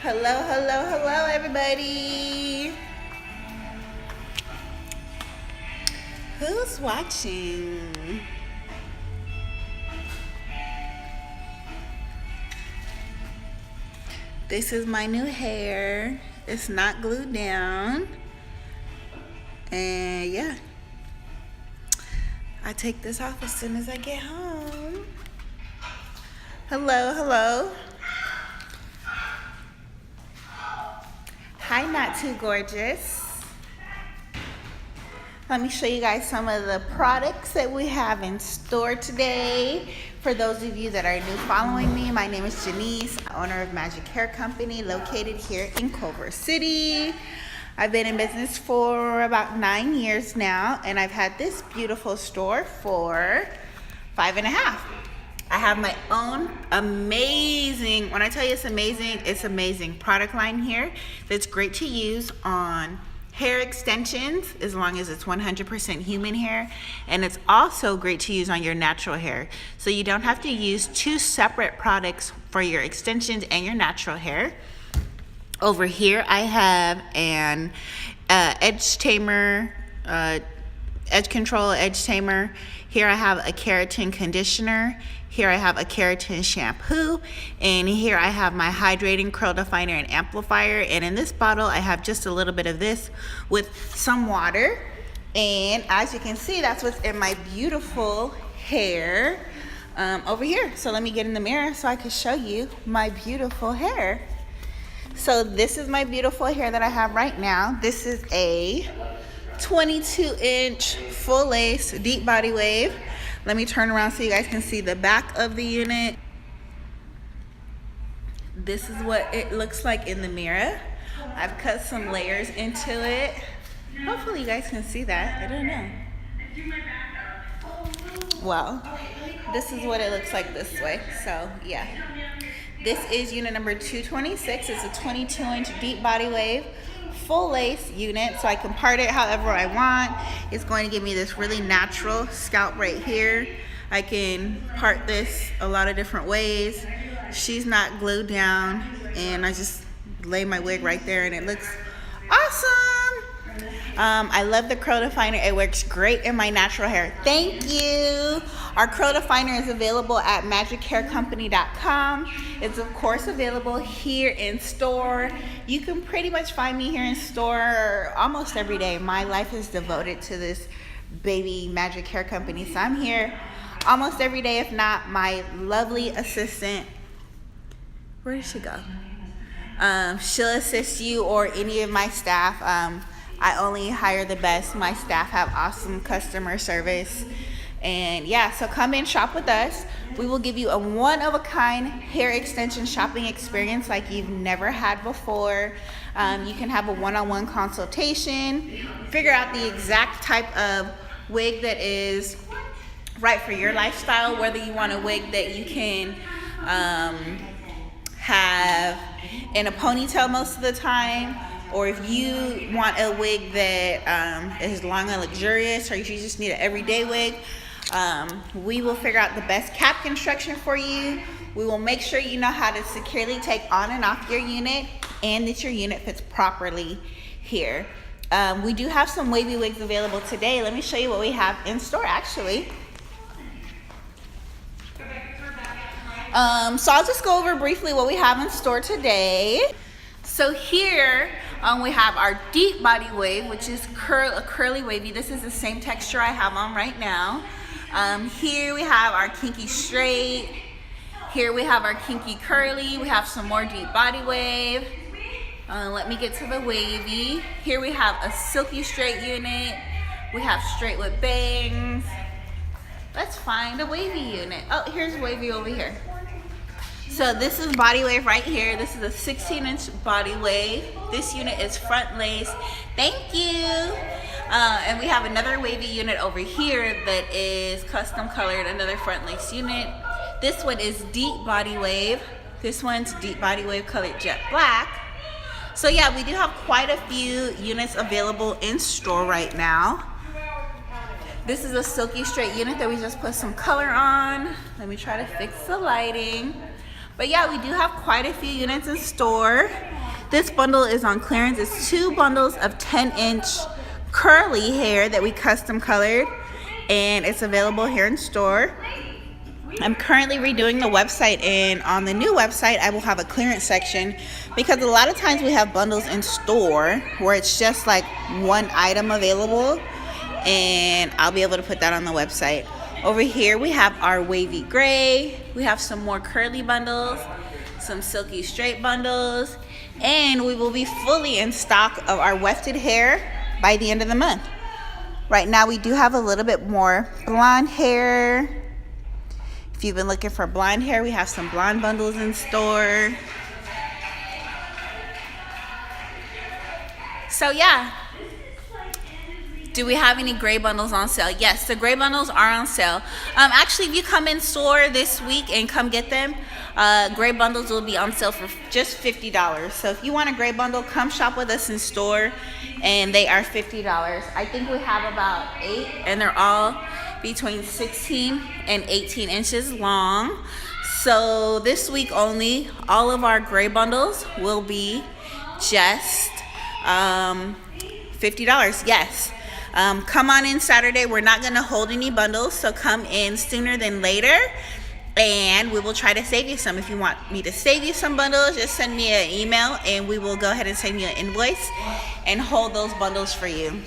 Hello, hello, hello, everybody. Who's watching? This is my new hair. It's not glued down. And yeah, I take this off as soon as I get home. Hello, hello. Hi, Not Too Gorgeous. Let me show you guys some of the products that we have in store today. For those of you that are new following me, my name is Janice, owner of Magic Hair Company located here in Culver City. I've been in business for about 9 years now, and I've had this beautiful store for 5.5. I have my own amazing, when I tell you it's amazing product line here that's great to use on hair extensions as long as it's 100% human hair, and it's also great to use on your natural hair. So you don't have to use two separate products for your extensions and your natural hair. Over here I have an edge tamer, edge control edge tamer. Here I have a keratin conditioner. Here I have a keratin shampoo, and here I have my hydrating curl definer and amplifier. And in this bottle I have just a little bit of this with some water, and as you can see, that's what's in my beautiful hair over here. So let me get in the mirror so I can show you my beautiful hair. So this is my beautiful hair that I have right now. This is a 22-inch full lace deep body wave. Let me turn around so you guys can see the back of the unit. This is what it looks like in the mirror. I've cut some layers into it. Hopefully you guys can see that. I don't know. Well, this is what it looks like this way. So yeah, this is unit number 226. It's a 22-inch deep body wave full lace unit, so I can part it however I want. It's going to give me this really natural scalp right here. I can part this a lot of different ways. She's not glued down, and I just lay my wig right there and it looks awesome. I love the curl definer. It works great in my natural hair. Thank you. Our curl definer is available at magichaircompany.com. It's of course available here in store. You can pretty much find me here in store almost every day. My life is devoted to this baby Magic Hair Company, so I'm here almost every day. If not, my lovely assistant, where did she go? She'll assist you or any of my staff. I only hire the best. My staff have awesome customer service. And yeah, so come in, shop with us. We will give you a one-of-a-kind hair extension shopping experience like you've never had before. You can have a one-on-one consultation, figure out the exact type of wig that is right for your lifestyle, whether you want a wig that you can have in a ponytail most of the time, or if you want a wig that is long and luxurious, or if you just need an everyday wig, we will figure out the best cap construction for you. We will make sure you know how to securely take on and off your unit, and that your unit fits properly here. We do have some wavy wigs available today. Let me show you what we have in store actually. So I'll just go over briefly what we have in store today. So here we have our deep body wave, which is a curly wavy. This is the same texture I have on right now. Here we have our kinky straight. Here we have our kinky curly. We have some more deep body wave. Let me get to the wavy. Here we have a silky straight unit. We have straight with bangs. Let's find a wavy unit. Oh, here's wavy over here. So this is body wave right here. This is a 16-inch body wave. This unit is front lace. Thank you. And we have another wavy unit over here that is custom colored, another front lace unit. This one is deep body wave. This one's deep body wave colored jet black. So yeah, we do have quite a few units available in store right now. This is a silky straight unit that we just put some color on. Let me try to fix the lighting. But yeah, we do have quite a few units in store. This bundle is on clearance. It's 2 bundles of 10-inch curly hair that we custom colored, and it's available here in store. I'm currently redoing the website, and on the new website I will have a clearance section, because a lot of times we have bundles in store where it's just like one item available, and I'll be able to put that on the website. Over here we have our wavy gray, we have some more curly bundles, some silky straight bundles, and we will be fully in stock of our wefted hair by the end of the month. Right now we do have a little bit more blonde hair. If you've been looking for blonde hair, we have some blonde bundles in store. So yeah, do we have any gray bundles on sale? Yes, the gray bundles are on sale. Actually, if you come in store this week and come get them, gray bundles will be on sale for just $50. So if you want a gray bundle, come shop with us in store, and they are $50. I think we have about 8, and they're all between 16 and 18 inches long. So this week only, all of our gray bundles will be just $50. Yes. Come on in Saturday. We're not going to hold any bundles, so come in sooner than later, and we will try to save you some. If you want me to save you some bundles, just send me an email, and we will go ahead and send you an invoice and hold those bundles for you.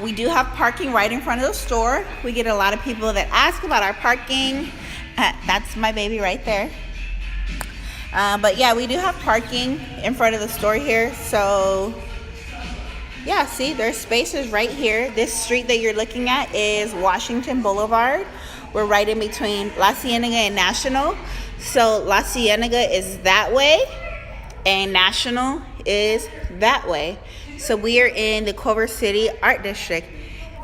We do have parking right in front of the store. We get a lot of people that ask about our parking. That's my baby right there. But yeah, we do have parking in front of the store here. So yeah, see, there's spaces right here. This street that you're looking at is Washington Boulevard. We're right in between La Cienega and National. So La Cienega is that way and National is that way. So we are in the Culver City Art District.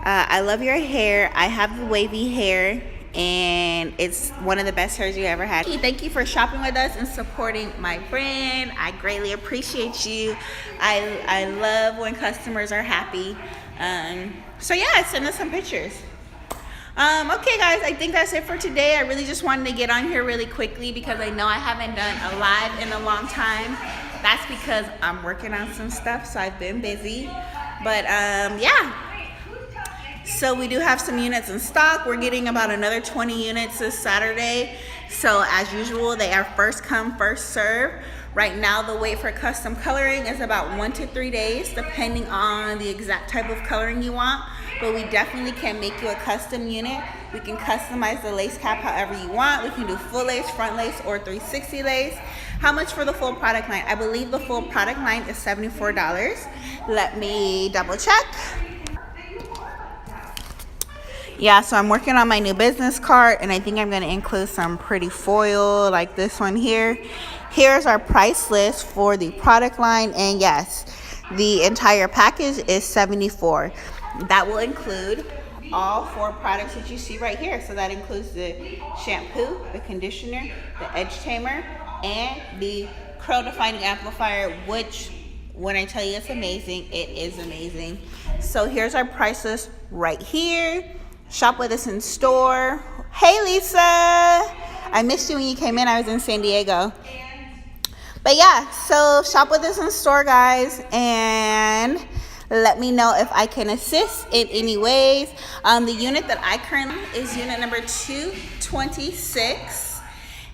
I love your hair. I have the wavy hair, and it's one of the best hairs you ever had. Thank you for shopping with us and supporting my brand. I greatly appreciate you. I love when customers are happy. So yeah, send us some pictures. Okay guys, I think that's it for today. I really just wanted to get on here really quickly because I know I haven't done a live in a long time. That's because I'm working on some stuff, so I've been busy. But yeah, so we do have some units in stock. We're getting about another 20 units this Saturday. So as usual, they are first come, first serve. Right now, the wait for custom coloring is about 1 to 3 days, depending on the exact type of coloring you want. But we definitely can make you a custom unit. We can customize the lace cap however you want. We can do full lace, front lace, or 360 lace. How much for the full product line? I believe the full product line is $74. Let me double check. Yeah, so I'm working on my new business card, and I think I'm going to include some pretty foil like this one here. Here's our price list for the product line, and yes, the entire package is $74. That will include all 4 products that you see right here. So that includes the shampoo, the conditioner, the edge tamer, and the curl defining amplifier, which when I tell you it's amazing, it is amazing. So here's our price list right here. Shop with us in store. Hey Lisa, I missed you when you came in. I was in San Diego. But yeah, so shop with us in store, guys, and let me know if I can assist in any ways. The unit that I currently is unit number 226,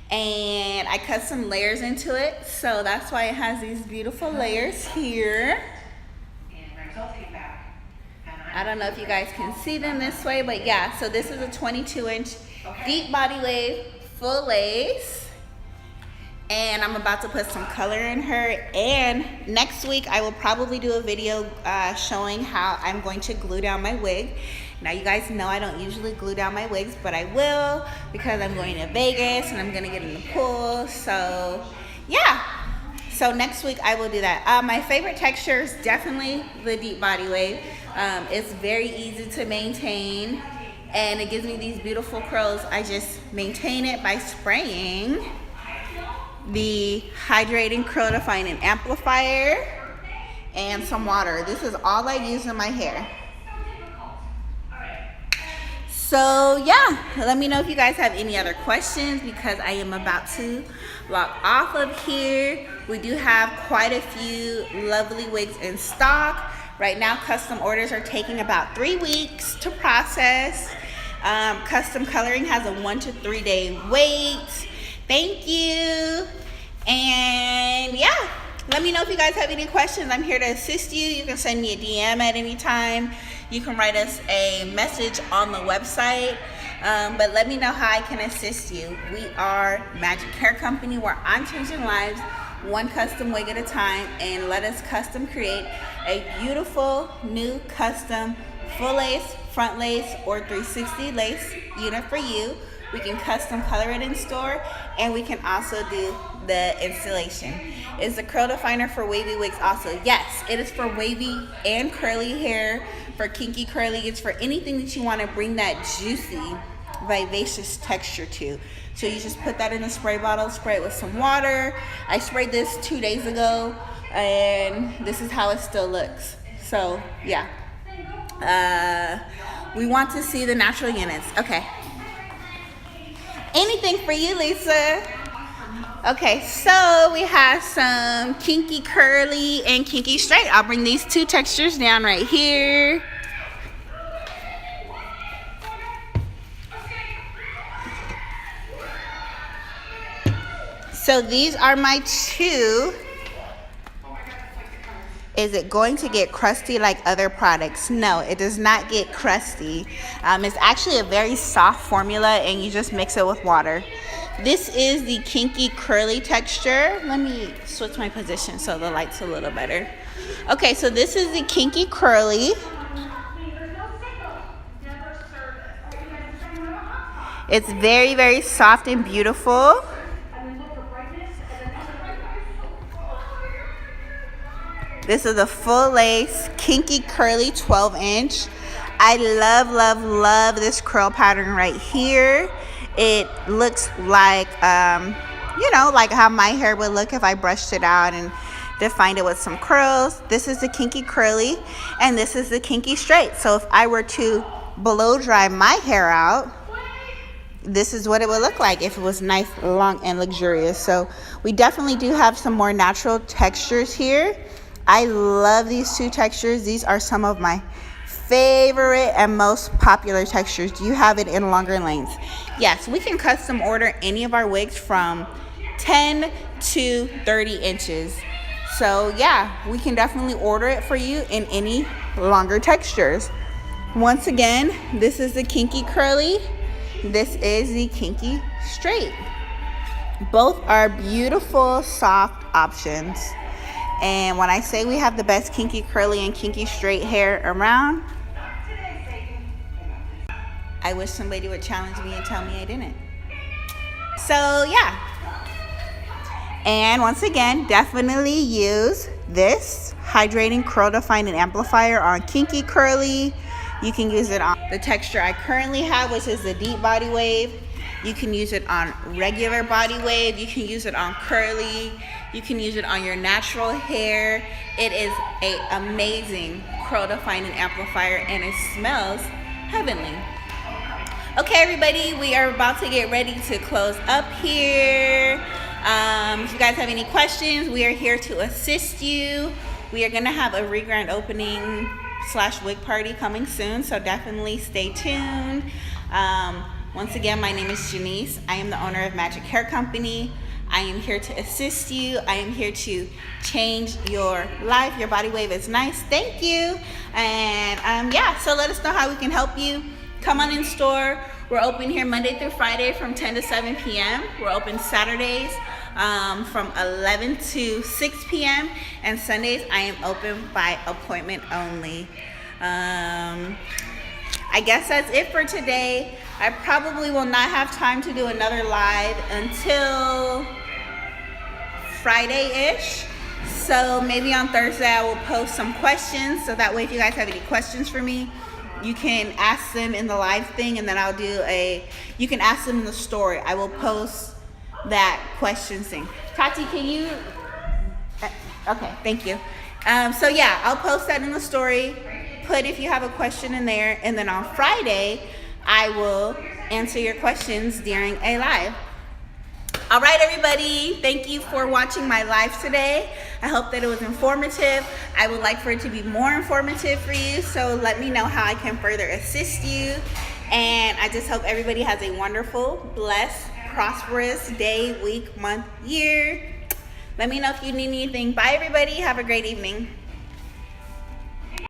and I cut some layers into it, so that's why it has these beautiful layers here. I don't know if you guys can see them this way, but yeah, so this is a 22-inch deep body wave, full lace. And I'm about to put some color in her. And next week, I will probably do a video showing how I'm going to glue down my wig. Now, you guys know I don't usually glue down my wigs, but I will because I'm going to Vegas and I'm going to get in the pool. So, yeah. So next week, I will do that. My favorite texture is definitely the deep body wave. It's very easy to maintain, and it gives me these beautiful curls. I just maintain it by spraying the hydrating curl defining amplifier and some water. This is all I use in my hair. So yeah, let me know if you guys have any other questions, because I am about to log off of here. We do have quite a few lovely wigs in stock. Right now, custom orders are taking about 3 weeks to process. Custom coloring has a 1 to 3 day wait. Thank you. And yeah, let me know if you guys have any questions. I'm here to assist you. You can send me a DM at any time. You can write us a message on the website. But let me know how I can assist you. We are Magic Hair Company, where I'm changing lives one custom wig at a time, and let us custom create a beautiful new custom full lace, front lace, or 360 lace unit for you. We can custom color it in store, and we can also do the installation. Is the curl definer for wavy wigs also? Yes, it is for wavy and curly hair, for kinky curly. It's for anything that you want to bring that juicy, vivacious texture to. So you just put that in a spray bottle, spray it with some water. I sprayed this 2 days ago, and this is how it still looks. So yeah, we want to see the natural units. Okay. Anything for you, Lisa? Okay, so we have some kinky curly and kinky straight. I'll bring these two textures down right here. So these are my two. Is it going to get crusty like other products? No, it does not get crusty. It's actually a very soft formula, and you just mix it with water. This is the kinky curly texture. Let me switch my position so the light's a little better. Okay, so this is the kinky curly. It's very, very soft and beautiful. This is a full lace, kinky curly 12-inch. I love, love, love this curl pattern right here. It looks like, like how my hair would look if I brushed it out and defined it with some curls. This is the kinky curly, and this is the kinky straight. So if I were to blow dry my hair out, this is what it would look like if it was nice, long, and luxurious. So we definitely do have some more natural textures here. I love these two textures. These are some of my favorite and most popular textures. Do you have it in longer lengths? Yes, we can custom order any of our wigs from 10 to 30 inches. So yeah, we can definitely order it for you in any longer textures. Once again, this is the kinky curly. This is the kinky straight. Both are beautiful, soft options. And when I say we have the best kinky curly and kinky straight hair around, I wish somebody would challenge me and tell me I didn't. So yeah. And once again, definitely use this hydrating curl defining amplifier on kinky curly. You can use it on the texture I currently have, which is the deep body wave. You can use it on regular body wave. You can use it on curly. You can use it on your natural hair. It is an amazing curl defining amplifier, and it smells heavenly. Okay, everybody, we are about to get ready to close up here. If you guys have any questions, we are here to assist you. We are going to have a re-grand opening / wig party coming soon, so definitely stay tuned. Once again, my name is Janice. I am the owner of Magic Hair Company. I am here to assist you. I am here to change your life. Your body wave is nice. Thank you. And yeah, so let us know how we can help you. Come on in store. We're open here Monday through Friday from 10 to 7 p.m. We're open Saturdays from 11 to 6 p.m. And Sundays I am open by appointment only. I guess that's it for today. I probably will not have time to do another live until Friday-ish. So maybe on Thursday I will post some questions, so that way if you guys have any questions for me, you can ask them in the live thing, and then I'll do you can ask them in the story. I will post that questions thing. Tati, can you, okay, thank you. So yeah, I'll post that in the story. Put if you have a question in there, and then on Friday, I will answer your questions during a live. All right, everybody, thank you for watching my live today. I hope that it was informative. I would like for it to be more informative for you, so let me know how I can further assist you. And I just hope everybody has a wonderful, blessed, prosperous day, week, month, year. Let me know if you need anything. Bye, everybody. Have a great evening.